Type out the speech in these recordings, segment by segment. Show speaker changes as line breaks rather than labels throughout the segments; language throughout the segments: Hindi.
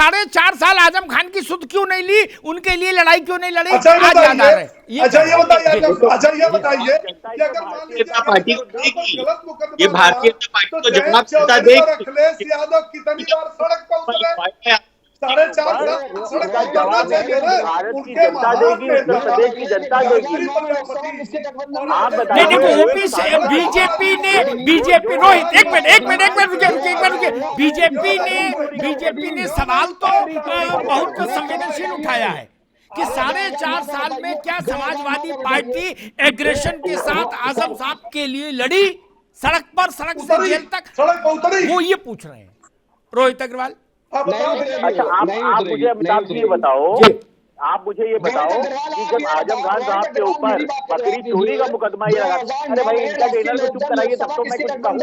4.5 साल आजम खान की सुध क्यों नहीं ली, उनके लिए लड़ाई क्यों नहीं लड़ी?
अच्छा
आज याद आ रहे हैं।
अच्छा ये बताइए कि अगर मान
भारतीय
लीजिए
जनता
अखिलेश
पार्टी
यादव
को
के ऊपर
देगी,
गलत
ये
मुकदमा
भारतीय
लगा
जनता पार्टी
तो
को
जयंत
जवाब जनता
चौधरी और
देगी।
अखिलेश यादव कितनी बार सड़क पर उतरे? 4.5 साल सड़क
उसका
पर उतरना
जवाब
चाहिए ना।
भारत की
उनके
जनता
महान
देगी, उत्तर
नेता
प्रदेश की जनता देगी।
यात्री प्रजापति और
आप
आजम
नहीं
बताइए,
खान
देखो,
ने
ओपी से
गलत
बीजेपी ने
फैसला लिया।
बीजेपी
जो
रोहित एक मिनट
जो
एक मिनट रुके। बीजेपी
जो
ने बीजेपी ने सवाल तो बहुत संवेदनशील उठाया है कि 4.5 साल में क्या समाजवादी पार्टी एग्रेशन के साथ आजम साहब के लिए लड़ी, सड़क पर, सड़क से जेल तक,
सड़क पर उतरी।
वो ये पूछ रहे हैं रोहित अग्रवाल।
अच्छा आप मुझे अमिताभ जी ये बताओ, आप मुझे ये बताओ कि जब आजम खान साहब के ऊपर बकरी चोरी का मुकदमा ये लगा, अरे भाई इंटरटेनर को चुप कराइए तब तो मैं कुछ कहूँ।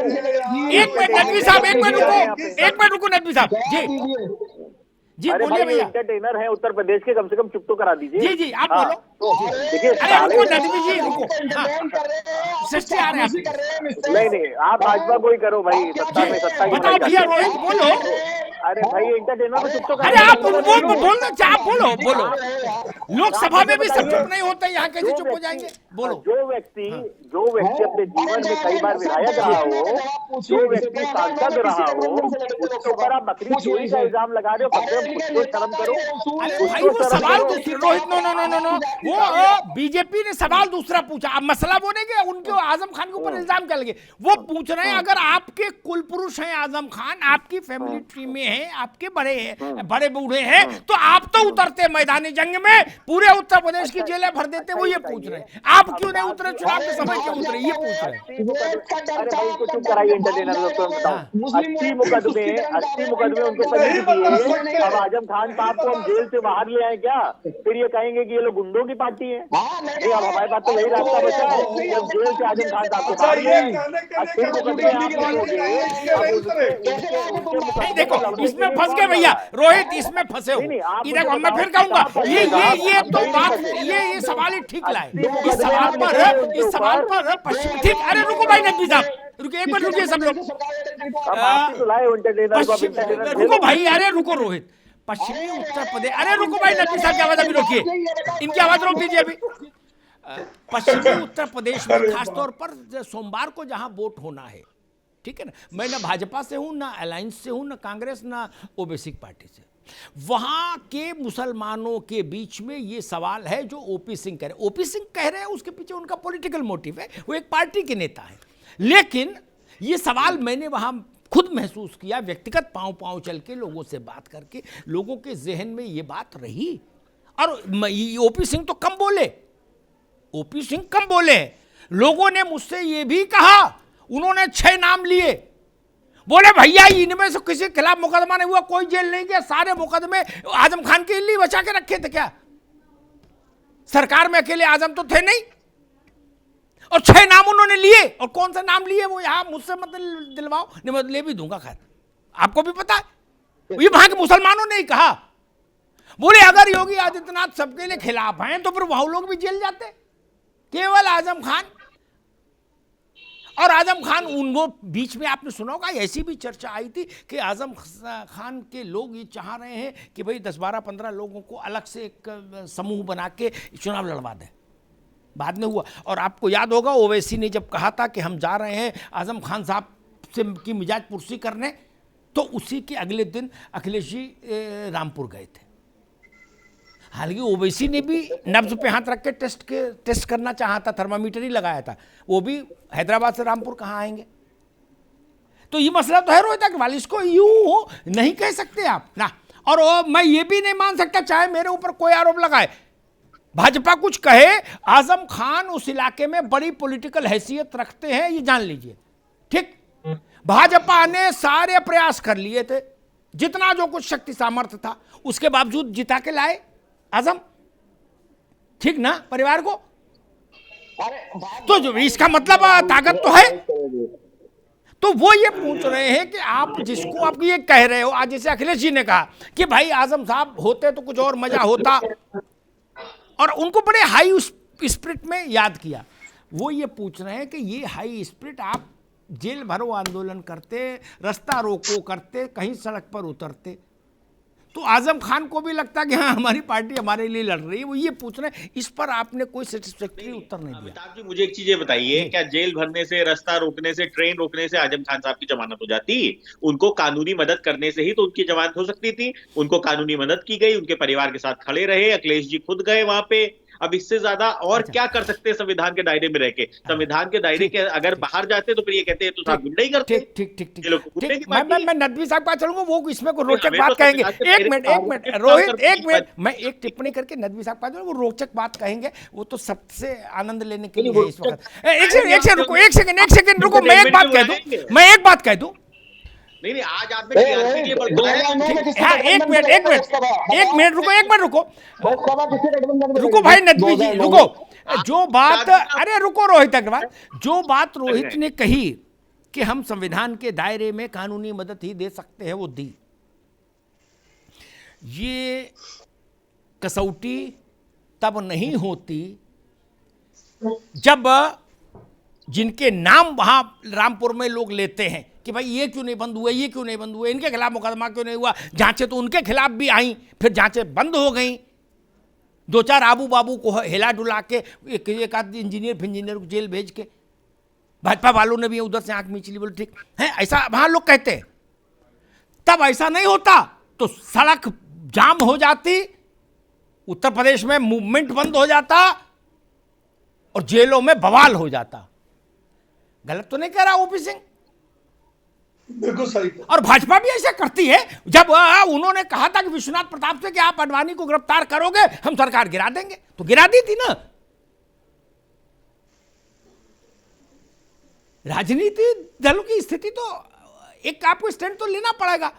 एक मिनट नदवी साहब, एक मिनट रुको नदवी साहब जी
अरे
बोलिए
भाई ये
भैया।
इंटरटेनर है उत्तर प्रदेश के, कम से कम चुप तो करा दीजिए।
जी आप
हाँ,
बोलो।
देखिए
अरे रुको नदवी जी रुको, सृष्टि आ रहे हैं आपके।
नहीं आप भाजपा को ही करो भाई, सत्ता में सत्ता की
बताओ भैया, रोहित बोलो।
अरे भाई इंटरटेनर को चुप तो
अरे आप बोलना चाहे आप बोलो। लोकसभा में भी सब चुप नहीं होते, यहाँ कैसे चुप हो जाएंगे? बोलो।
जो व्यक्ति अपने जीवन में कई बार विधायक रहा हो, जो व्यक्ति सांसद रहा हो, उसके ऊपर आप बकरी चोरी का इल्जाम लगा रहे हो, कम से कम कुछ तो शर्म करो।
अरे भाई वो सवाल दूसरी, रोहित नो, वो बीजेपी ने सवाल दूसरा पूछा। अब मसला वो नहीं कि उनके आजम खान के ऊपर इल्जाम क्या लगे, वो पूछ रहे हैं अगर आपके कुल पुरुष हैं आजम खान, आपकी फैमिली ट्री में है, आपके बड़े बूढ़े हैं, तो आप तो उतरते मैदानी जंग में, पूरे उत्तर प्रदेश की जेलें भर देते। वो ये पूछ रहे हैं आप क्यों नहीं उतरे, चुनाव के समय क्यों उतरे, ये पूछ रहे हैं।
अरे भाई कुछ चुप कराइए, इंटरटेनर को बताओ। 80 मुकदमे उनके ऊपर दिए। अब आजम खान साहब को हम जेल से बाहर ले आए क्या? फिर ये कहेंगे कि ये लोग गुंडों की पार्टी है? नहीं, अब हमारे पास तो यही रास्ता बचा है, जब जेल से आजम खान साहब को बाहर ले आए। 80 मुकदमे आप
नहीं देखो, इसमें फंस गए भैया रोहित, इसमें फंसे हो। इधर मैं फिर कहूंगा ये तो बात, ये सवाल ही ठीक लाए। इस सवाल पर पश्चिम, ठीक। अरे रुको भाई नकवी साहब, रुकिए एक मिनट, रुकिए सब लोग, रुको भाई, अरे रुको रोहित। पश्चिमी उत्तर प्रदेश, अरे रुको भाई नकवी साहब की आवाज अभी रोकिए, इनकी आवाज रोक दीजिए अभी। पश्चिमी उत्तर प्रदेश में खासतौर पर सोमवार को जहां वोट होना है, ठीक है ना, मैं ना भाजपा से हूं, ना अलायंस से हूं, ना कांग्रेस, ना ओबीसी पार्टी से, वहां के मुसलमानों के बीच में ये सवाल है जो ओपी सिंह कह रहे हैं। ओपी सिंह कह रहे हैं, उसके पीछे उनका पॉलिटिकल मोटिव है, वो एक पार्टी के नेता है, लेकिन ये सवाल मैंने वहां खुद महसूस किया, व्यक्तिगत पांव चल के लोगों से बात करके, लोगों के जहन में ये बात रही। और ओपी सिंह तो कम बोले, ओपी सिंह कम बोले, लोगों ने मुझसे ये भी कहा, उन्होंने 6 नाम लिए, बोले भैया इनमें से किसी के खिलाफ मुकदमा नहीं हुआ, कोई जेल नहीं गया, सारे मुकदमे आजम खान के लिए बचा के रखे थे क्या? सरकार में अकेले आजम तो थे नहीं, और 6 नाम उन्होंने लिए। और कौन सा नाम लिए वो यहां मुझसे मत दिलवाओ, नहीं मैं ले भी दूंगा, खैर आपको भी पता है, ये वहां के मुसलमानों ने ही कहा। बोले अगर योगी आदित्यनाथ सबके लिए खिलाफ हैं तो फिर वह लोग भी जेल जाते, केवल आजम खान। और आजम खान उनको बीच में आपने सुना होगा, ऐसी भी चर्चा आई थी कि आजम खान के लोग ये चाह रहे हैं कि भाई 10-12-15 लोगों को अलग से एक समूह बना के चुनाव लड़वा दें। बाद में हुआ, और आपको याद होगा ओवैसी ने जब कहा था कि हम जा रहे हैं आजम खान साहब से की मिजाज पुरसी करने, तो उसी के अगले दिन अखिलेश जी रामपुर गए थे। हालांकि ओवैसी ने भी नब्ज पे हाथ रख के टेस्ट करना चाहा था, थर्मामीटर ही लगाया था, वो भी हैदराबाद से रामपुर कहाँ आएंगे? तो ये मसला तो है रोहित अग्रवाल, इसको यूं नहीं कह सकते आप ना। और मैं ये भी नहीं मान सकता, चाहे मेरे ऊपर कोई आरोप लगाए, भाजपा कुछ कहे, आजम खान उस इलाके में बड़ी पॉलिटिकल हैसियत रखते हैं, ये जान लीजिए, ठीक। भाजपा ने सारे प्रयास कर लिए थे, जितना जो कुछ शक्ति सामर्थ्य था, उसके बावजूद जिता के लाए आजम, ठीक ना, परिवार को। तो जो इसका मतलब ताकत तो है। तो वो ये पूछ रहे हैं कि आप जिसको आप ये कह रहे हो, आज जैसे अखिलेश जी ने कहा कि भाई आजम साहब होते तो कुछ और मजा होता, और उनको बड़े हाई स्पिरिट में याद किया। वो ये पूछ रहे हैं कि ये हाई स्पिरिट आप जेल भरो आंदोलन करते, रास्ता रोको करते, कहीं सड़क पर उतरते, तो आजम खान को भी लगता है कि हाँ हमारी पार्टी हमारे लिए लड़ रही है, वो ये पूछ रहे हैं। इस पर आपने कोई सेटिस्फैक्टरी उत्तर नहीं दिया।
अमिताभ जी मुझे एक चीज ये बताइए, क्या जेल भरने से, रास्ता रोकने से, ट्रेन रोकने से आजम खान साहब की जमानत हो जाती? उनको कानूनी मदद करने से ही तो उनकी जमानत हो सकती थी। उनको कानूनी मदद की गई, उनके परिवार के साथ खड़े रहे, अखिलेश जी खुद गए वहां पे। अब इससे ज्यादा और क्या कर सकते हैं संविधान के दायरे में रह के? संविधान के दायरे के अगर बाहर जाते तो फिर ये कहते हैं तो साहब गुंडा ही करते।
ठीक ठीक ठीक ठीक
ये लोग गुंडे की पार्टी है।
मैं नदवी साहब का चलूंगा, वो इसमें को रोचक
हमें
बात
तो
कहेंगे।
संविधान के
एक मिनट
दायरे
रोहित,
में
एक मिनट, मैं एक टिप्पणी करके नदवी साहब का वो रोचक बात कहेंगे, वो तो सबसे आनंद लेने के लिए है इस वक्त। एक सेकंड रुको, एक सेकंड रुको, मैं एक बात कह दूं, मैं एक बात कह दूं।
नहीं आज आपने टीआरपी के लिए बड़काया।
हाँ एक मिनट रुको भाई नदवी जी रुको। जो बात, अरे रुको रोहित अग्रवाल, जो बात रोहित ने कही कि हम संविधान के दायरे में कानूनी मदद ही दे सकते हैं, वो दी। ये कसौटी तब नहीं होती जब जिनके नाम वहां रामपुर में लोग लेते हैं कि भाई ये क्यों नहीं बंद हुए, ये क्यों नहीं बंद हुए, इनके खिलाफ मुकदमा क्यों नहीं हुआ। जांचें तो उनके खिलाफ भी आई, फिर जांचें बंद हो गई। दो चार आबू बाबू को हिला डुला के एक आध इंजीनियर को जेल भेज के भाजपा वालों ने भी उधर से आंख मींच ली, बोले ठीक है, ऐसा वहां लोग कहते हैं। तब ऐसा नहीं होता तो सड़क जाम हो जाती, उत्तर प्रदेश में मूवमेंट बंद हो जाता और जेलों में बवाल हो जाता। गलत तो नहीं कह रहा ओपी सिंह?
बिल्कुल सही।
और भाजपा भी ऐसा करती है। जब उन्होंने कहा था कि विश्वनाथ प्रताप से कि आप आडवाणी को गिरफ्तार करोगे हम सरकार गिरा देंगे, तो गिरा दी थी ना। राजनीति दलों की स्थिति तो एक आपको स्टैंड तो लेना पड़ेगा।